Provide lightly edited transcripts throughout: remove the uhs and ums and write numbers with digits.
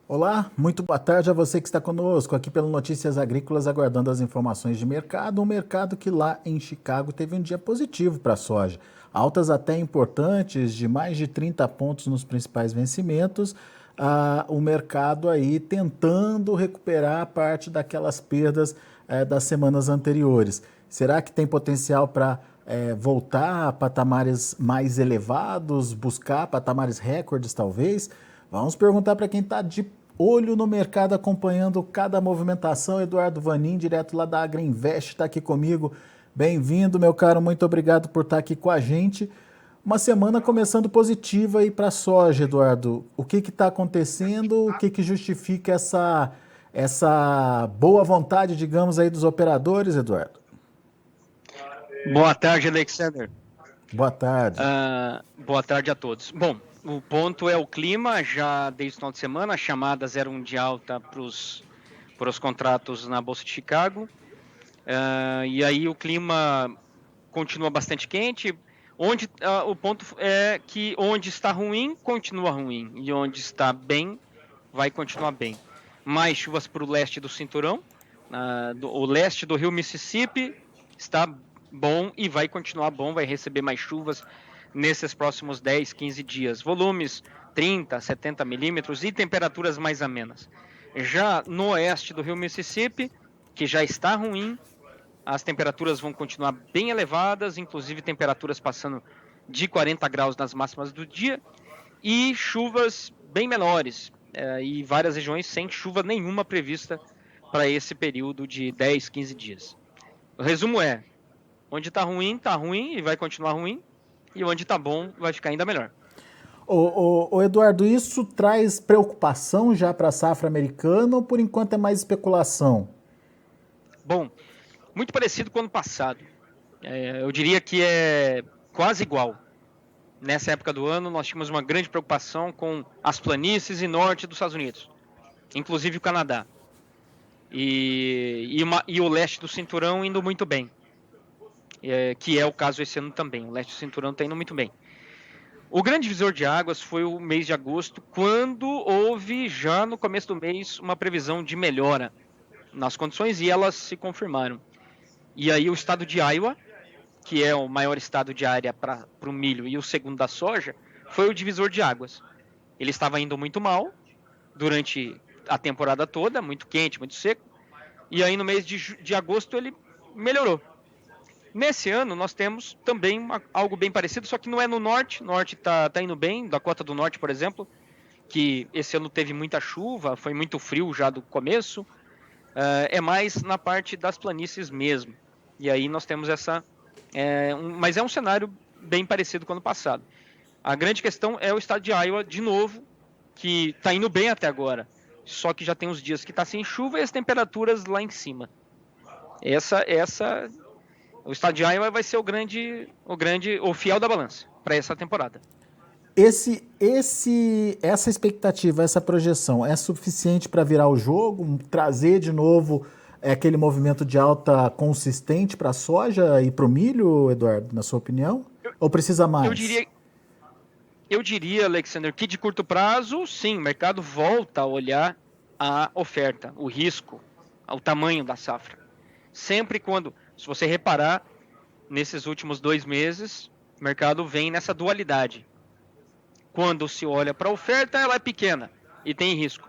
Olá, muito boa tarde a você que está conosco aqui pelo Notícias Agrícolas, aguardando as informações de mercado. Um mercado que lá em Chicago teve um dia positivo para a soja. Altas até importantes, de mais de 30 pontos nos principais vencimentos. O mercado aí tentando recuperar parte daquelas perdas das semanas anteriores. Será que tem potencial para voltar a patamares mais elevados, buscar patamares recordes talvez? Vamos perguntar para quem está de olho no mercado, acompanhando cada movimentação. Eduardo Vanin, direto lá da Agriinvest, está aqui comigo. Bem-vindo, meu caro, muito obrigado por estar aqui com a gente. Uma semana começando positiva aí para a soja, Eduardo. O que está acontecendo? O que justifica essa boa vontade, digamos, aí dos operadores, Eduardo? Boa tarde, Alexander. Boa tarde. Boa tarde a todos. Bom, o ponto é o clima. Já desde o final de semana, as chamadas eram de alta para os contratos na Bolsa de Chicago. E aí o clima continua bastante quente. O ponto é que onde está ruim, continua ruim. E onde está bem, vai continuar bem. Mais chuvas para o leste do cinturão. O leste do rio Mississippi está bom e vai continuar bom, vai receber mais chuvas nesses próximos 10, 15 dias. Volumes 30, 70 milímetros e temperaturas mais amenas. Já no oeste do rio Mississippi, que já está ruim, as temperaturas vão continuar bem elevadas, inclusive temperaturas passando de 40 graus nas máximas do dia, e chuvas bem menores, e várias regiões sem chuva nenhuma prevista para esse período de 10, 15 dias. O resumo é, onde está ruim e vai continuar ruim, e onde está bom vai ficar ainda melhor. Ô Eduardo, isso traz preocupação já para a safra americana ou por enquanto é mais especulação? Bom, muito parecido com o ano passado. Eu diria que é quase igual. Nessa época do ano, nós tínhamos uma grande preocupação com as planícies e norte dos Estados Unidos, inclusive o Canadá. E o leste do cinturão indo muito bem, que é o caso esse ano também. O leste do cinturão está indo muito bem. O grande divisor de águas foi o mês de agosto, quando houve já no começo do mês uma previsão de melhora nas condições e elas se confirmaram. E aí o estado de Iowa, que é o maior estado de área para o milho e o segundo da soja, foi o divisor de águas. Ele estava indo muito mal durante a temporada toda, muito quente, muito seco, e aí no mês de agosto ele melhorou. Nesse ano nós temos também algo bem parecido, só que não é no norte. O norte está indo bem, Dakota do Norte, por exemplo, que esse ano teve muita chuva, foi muito frio já do começo, é mais na parte das planícies mesmo. E aí nós temos mas é um cenário bem parecido com o ano passado. A grande questão é o estado de Iowa, de novo, que está indo bem até agora, só que já tem uns dias que está sem chuva e as temperaturas lá em cima. O estado de Iowa vai ser o fiel da balança para essa temporada. Essa expectativa, essa projeção é suficiente para virar o jogo, trazer de novo aquele movimento de alta consistente para a soja e para o milho, Eduardo, na sua opinião? Ou precisa mais? Eu diria, Alexander, que de curto prazo, sim, o mercado volta a olhar a oferta, o risco, o tamanho da safra. Sempre quando, se você reparar, nesses últimos 2 meses, o mercado vem nessa dualidade. Quando se olha para a oferta, ela é pequena e tem risco.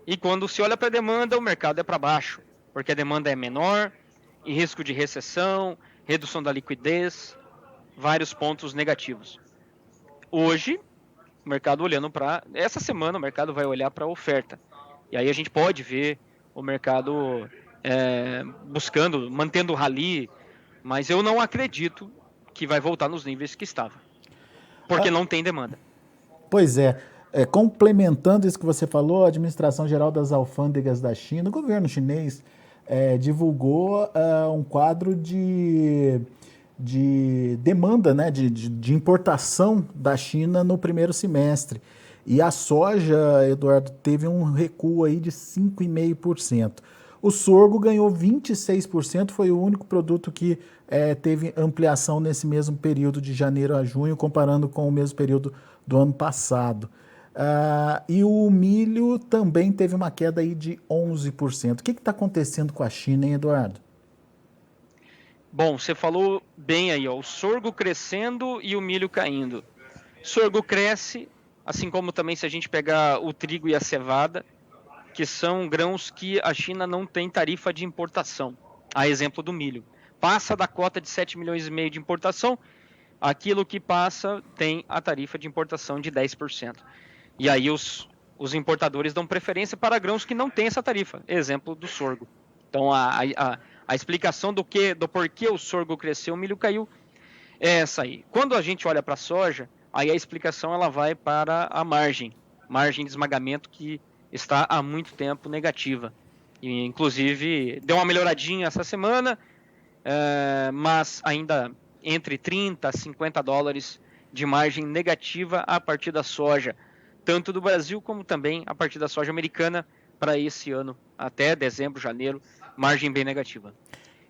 E quando se olha para a demanda, o mercado é para baixo, porque a demanda é menor, e risco de recessão, redução da liquidez, vários pontos negativos. Hoje, o mercado olhando para... Essa semana o mercado vai olhar para a oferta. E aí a gente pode ver o mercado buscando, mantendo o rally, mas eu não acredito que vai voltar nos níveis que estava, porque não tem demanda. Pois é. Complementando isso que você falou, a Administração Geral das Alfândegas da China, o governo chinês, divulgou um quadro de demanda, né, de importação da China no primeiro semestre. E a soja, Eduardo, teve um recuo aí de 5,5%. O sorgo ganhou 26%, foi o único produto que teve ampliação nesse mesmo período de janeiro a junho, comparando com o mesmo período do ano passado. E o milho também teve uma queda aí de 11%. O que está acontecendo com a China, hein, Eduardo? Bom, você falou bem aí, ó, o sorgo crescendo e o milho caindo. Sorgo cresce, assim como também se a gente pegar o trigo e a cevada, que são grãos que a China não tem tarifa de importação. A exemplo do milho. Passa da cota de 7 milhões e meio de importação, aquilo que passa tem a tarifa de importação de 10%. E aí os importadores dão preferência para grãos que não têm essa tarifa. Exemplo do sorgo. Então a explicação do porquê o sorgo cresceu, o milho caiu, é essa aí. Quando a gente olha para a soja, aí a explicação ela vai para a margem de esmagamento que está há muito tempo negativa. E, inclusive, deu uma melhoradinha essa semana, mas ainda entre 30 a 50 dólares de margem negativa a partir da soja, tanto do Brasil como também a partir da soja americana para esse ano, até dezembro, janeiro, margem bem negativa.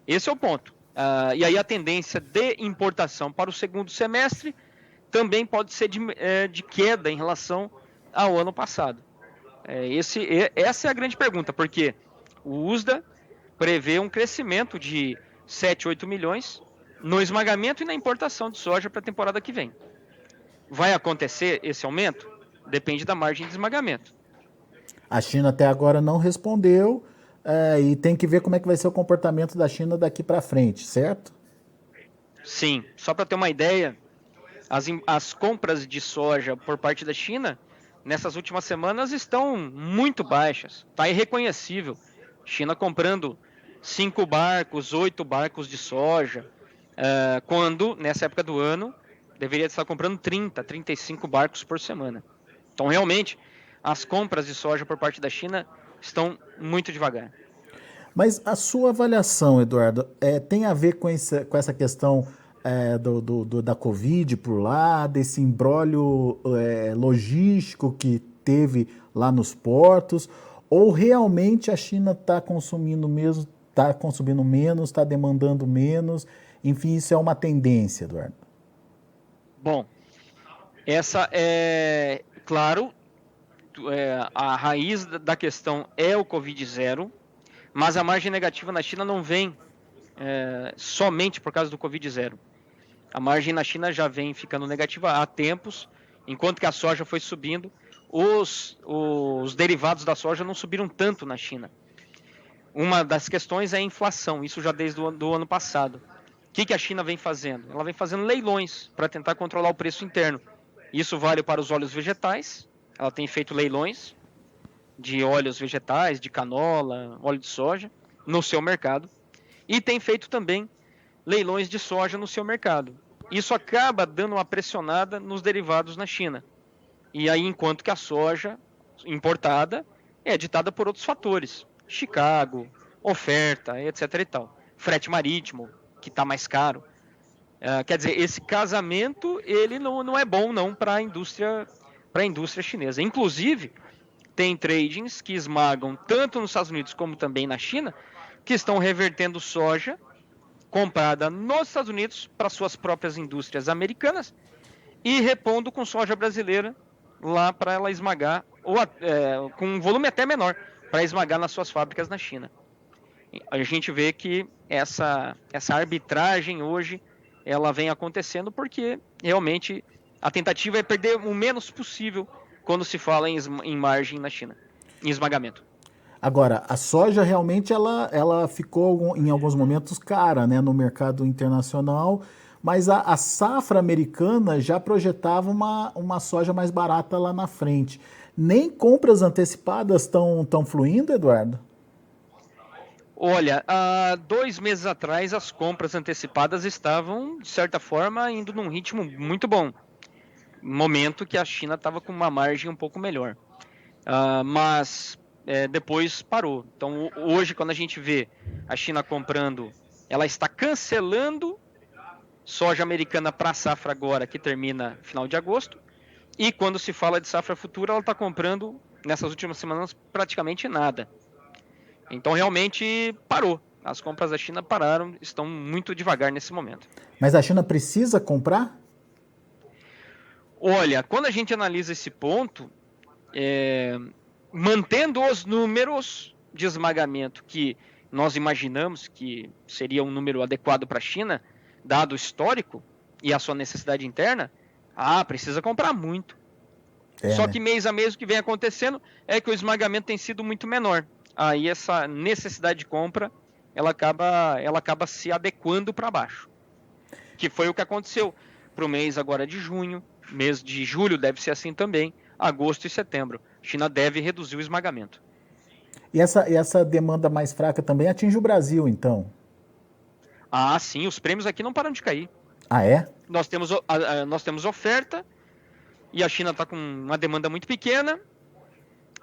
Esse é o ponto. E aí a tendência de importação para o segundo semestre também pode ser de queda em relação ao ano passado. Essa é a grande pergunta, porque o USDA prevê um crescimento de 7, 8 milhões no esmagamento e na importação de soja para a temporada que vem. Vai acontecer esse aumento? Depende da margem de esmagamento. A China até agora não respondeu e tem que ver como é que vai ser o comportamento da China daqui para frente, certo? Sim, só para ter uma ideia, as compras de soja por parte da China nessas últimas semanas estão muito baixas. Está irreconhecível. China comprando 5 barcos, 8 barcos de soja, quando nessa época do ano deveria estar comprando 30, 35 barcos por semana. Então realmente as compras de soja por parte da China estão muito devagar. Mas a sua avaliação, Eduardo, tem a ver com essa questão da Covid por lá, desse imbróglio logístico que teve lá nos portos, ou realmente a China está consumindo mesmo, está consumindo menos, está demandando menos, enfim, isso é uma tendência, Eduardo? Bom, essa é, claro, a raiz da questão é o Covid-0, mas a margem negativa na China não vem somente por causa do Covid-0. A margem na China já vem ficando negativa há tempos, enquanto que a soja foi subindo, os derivados da soja não subiram tanto na China. Uma das questões é a inflação, isso já desde o ano passado. O que a China vem fazendo? Ela vem fazendo leilões para tentar controlar o preço interno. Isso vale para os óleos vegetais, ela tem feito leilões de óleos vegetais, de canola, óleo de soja, no seu mercado, e tem feito também leilões de soja no seu mercado. Isso acaba dando uma pressionada nos derivados na China. E aí, enquanto que a soja importada é ditada por outros fatores, Chicago, oferta, etc. e tal. Frete marítimo, que está mais caro. Quer dizer, esse casamento ele não é bom não para a indústria chinesa. Inclusive, tem tradings que esmagam tanto nos Estados Unidos como também na China, que estão revertendo soja comprada nos Estados Unidos para suas próprias indústrias americanas e repondo com soja brasileira lá para ela esmagar, com um volume até menor, para esmagar nas suas fábricas na China. A gente vê que essa arbitragem hoje ela vem acontecendo porque realmente a tentativa é perder o menos possível quando se fala em margem na China, em esmagamento. Agora, a soja realmente ela ficou em alguns momentos cara, né, no mercado internacional, mas a safra americana já projetava uma soja mais barata lá na frente. Nem compras antecipadas estão fluindo, Eduardo? Olha, há 2 meses atrás as compras antecipadas estavam, de certa forma, indo num ritmo muito bom. Momento que a China estava com uma margem um pouco melhor. Mas depois parou. Então hoje, quando a gente vê a China comprando, ela está cancelando soja americana para a safra agora, que termina final de agosto, e quando se fala de safra futura, ela está comprando, nessas últimas semanas, praticamente nada. Então realmente parou. As compras da China pararam, estão muito devagar nesse momento. Mas a China precisa comprar? Olha, quando a gente analisa esse ponto, mantendo os números de esmagamento que nós imaginamos que seria um número adequado para a China, dado o histórico e a sua necessidade interna, precisa comprar muito. Só né? que mês a mês o que vem acontecendo é que o esmagamento tem sido muito menor. Aí essa necessidade de compra, ela acaba se adequando para baixo. Que foi o que aconteceu para o mês agora de junho, mês de julho deve ser assim também, agosto e setembro. A China deve reduzir o esmagamento. E essa demanda mais fraca também atinge o Brasil, então? Sim, os prêmios aqui não param de cair. Ah, é? Nós temos oferta e a China está com uma demanda muito pequena.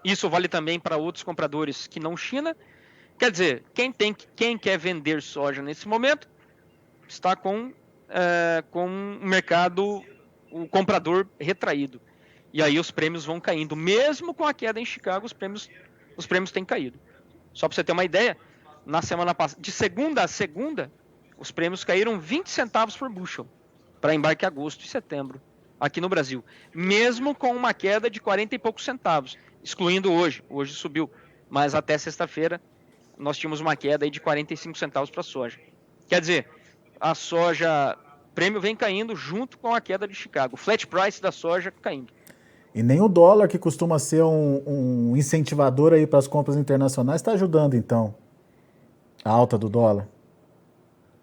Isso vale também para outros compradores que não China. Quer dizer, quem quer vender soja nesse momento está com o mercado, o comprador retraído. E aí os prêmios vão caindo. Mesmo com a queda em Chicago, os prêmios têm caído. Só para você ter uma ideia, na semana passada, de segunda a segunda, os prêmios caíram 20 centavos por bushel para embarque agosto e setembro, aqui no Brasil. Mesmo com uma queda de 40 e poucos centavos, excluindo hoje. Hoje subiu, mas até sexta-feira nós tínhamos uma queda aí de 45 centavos para a soja. Quer dizer, a soja, prêmio vem caindo junto com a queda de Chicago. O flat price da soja caindo. E nem o dólar, que costuma ser um incentivador aí para as compras internacionais, está ajudando, então, a alta do dólar.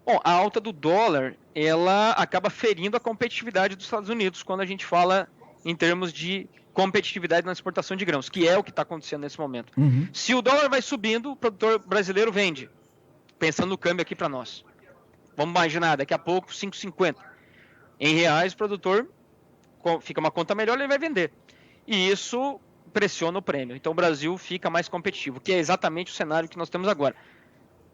Bom, a alta do dólar, ela acaba ferindo a competitividade dos Estados Unidos quando a gente fala em termos de competitividade na exportação de grãos, que é o que está acontecendo nesse momento. Uhum. Se o dólar vai subindo, o produtor brasileiro vende, pensando no câmbio aqui para nós. Vamos imaginar, daqui a pouco, 5,50. Em reais, o produtor fica uma conta melhor, ele vai vender. E isso pressiona o prêmio. Então o Brasil fica mais competitivo, que é exatamente o cenário que nós temos agora.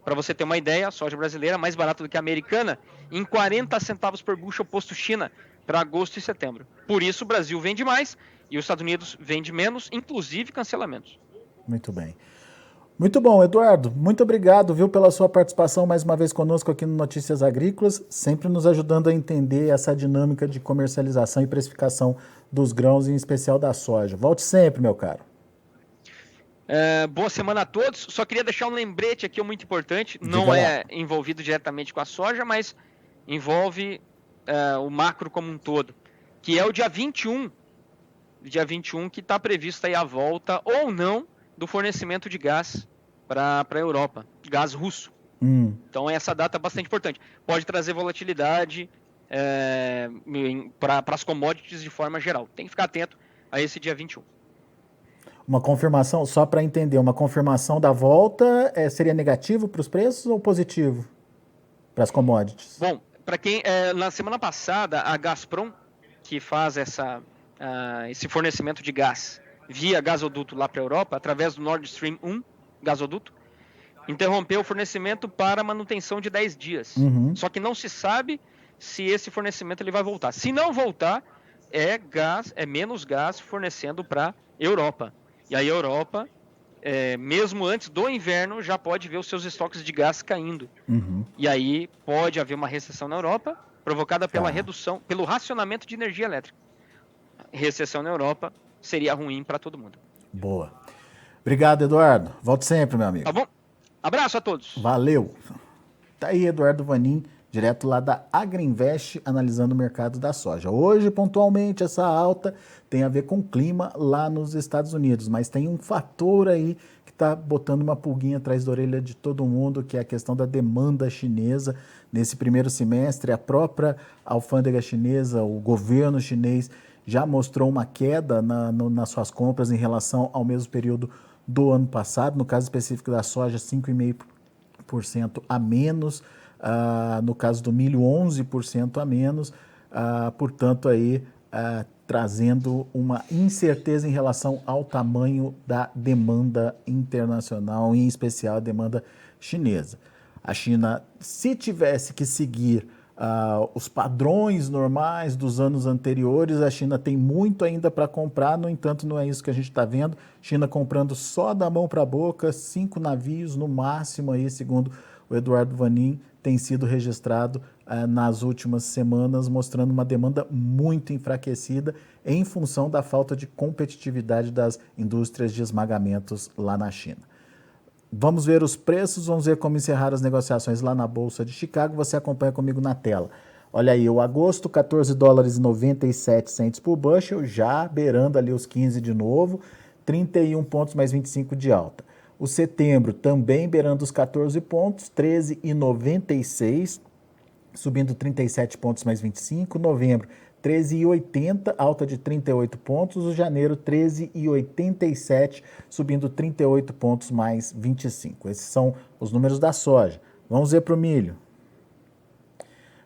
Para você ter uma ideia, a soja brasileira é mais barata do que a americana, em 40 centavos por bushel posto China para agosto e setembro. Por isso o Brasil vende mais e os Estados Unidos vende menos, inclusive cancelamentos. Muito bem. Muito bom, Eduardo. Muito obrigado, viu, pela sua participação mais uma vez conosco aqui no Notícias Agrícolas, sempre nos ajudando a entender essa dinâmica de comercialização e precificação dos grãos, em especial da soja. Volte sempre, meu caro. Boa semana a todos. Só queria deixar um lembrete aqui muito importante. Diga Não lá. é envolvido diretamente com a soja, mas envolve o macro como um todo, que é o dia 21. Dia 21 que está previsto aí a volta ou não do fornecimento de gás para a Europa, gás russo. Então essa data é bastante importante. Pode trazer volatilidade para as commodities de forma geral. Tem que ficar atento a esse dia 21. Uma confirmação, só para entender, uma confirmação da volta seria negativo para os preços ou positivo para as commodities? Bom, para quem na semana passada a Gazprom, que faz esse fornecimento de gás via gasoduto lá para a Europa, através do Nord Stream 1 gasoduto, interrompeu o fornecimento para manutenção de 10 dias. Uhum. Só que não se sabe se esse fornecimento ele vai voltar. Se não voltar, é menos gás fornecendo para a Europa. E aí a Europa, mesmo antes do inverno, já pode ver os seus estoques de gás caindo. Uhum. E aí pode haver uma recessão na Europa, provocada pela redução, pelo racionamento de energia elétrica. Recessão na Europa seria ruim para todo mundo. Boa. Obrigado, Eduardo. Volte sempre, meu amigo. Tá bom? Abraço a todos. Valeu. Tá aí Eduardo Vanin, direto lá da Agriinvest, analisando o mercado da soja. Hoje, pontualmente, essa alta tem a ver com o clima lá nos Estados Unidos, mas tem um fator aí que está botando uma pulguinha atrás da orelha de todo mundo, que é a questão da demanda chinesa. Nesse primeiro semestre, a própria alfândega chinesa, o governo chinês, já mostrou uma queda nas suas compras em relação ao mesmo período do ano passado. No caso específico da soja, 5,5% a menos. No caso do milho, 11% a menos. Portanto, aí trazendo uma incerteza em relação ao tamanho da demanda internacional, em especial a demanda chinesa. A China, se tivesse que seguir os padrões normais dos anos anteriores, a China tem muito ainda para comprar, no entanto, não é isso que a gente está vendo. China comprando só da mão para a boca, 5 navios no máximo, aí, segundo o Eduardo Vanin tem sido registrado nas últimas semanas, mostrando uma demanda muito enfraquecida em função da falta de competitividade das indústrias de esmagamentos lá na China. Vamos ver os preços, vamos ver como encerrar as negociações lá na Bolsa de Chicago. Você acompanha comigo na tela. Olha aí, o agosto, 14 dólares e 97 cents por bushel, já beirando ali os 15 de novo, 31 pontos mais 25 de alta. O setembro também beirando os 14 pontos, 13,96, subindo 37 pontos mais 25. Novembro, 13,80, alta de 38 pontos. O janeiro, 13,87, subindo 38 pontos mais 25. Esses são os números da soja. Vamos ver para o milho.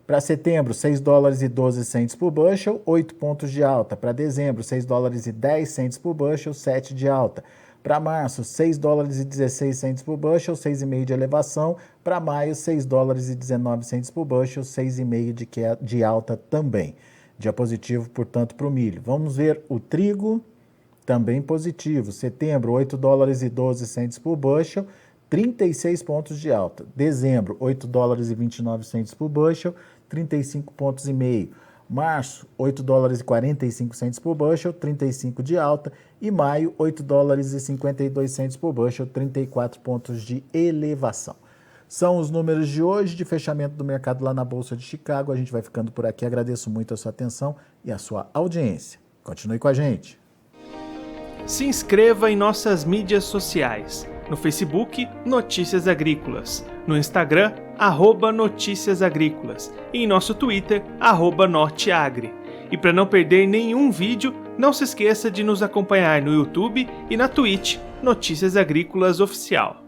Para setembro, 6 dólares e 12 cents por bushel, 8 pontos de alta. Para dezembro, 6 dólares e 10 cents por bushel, 7 de alta. Para março, 6 dólares e 16 cents por bushel, 6,5 de elevação. Para maio, 6 dólares e 19 cents por bushel, 6,5 de alta também. Dia positivo, portanto, para o milho. Vamos ver o trigo, também positivo. Setembro, 8 dólares e 12 cents por bushel, 36 pontos de alta. Dezembro, 8 dólares e 29 cents por bushel, 35 pontos e meio. Março, 8 dólares e 45 cents por bushel, 35 de alta. E maio, 8 dólares e 52 cents por bushel, 34 pontos de elevação. São os números de hoje de fechamento do mercado lá na Bolsa de Chicago. A gente vai ficando por aqui. Agradeço muito a sua atenção e a sua audiência. Continue com a gente. Se inscreva em nossas mídias sociais. No Facebook, Notícias Agrícolas. No Instagram, @Notícias Agrícolas. E em nosso Twitter, @Norteagri. E para não perder nenhum vídeo, não se esqueça de nos acompanhar no YouTube e na Twitch, Notícias Agrícolas Oficial.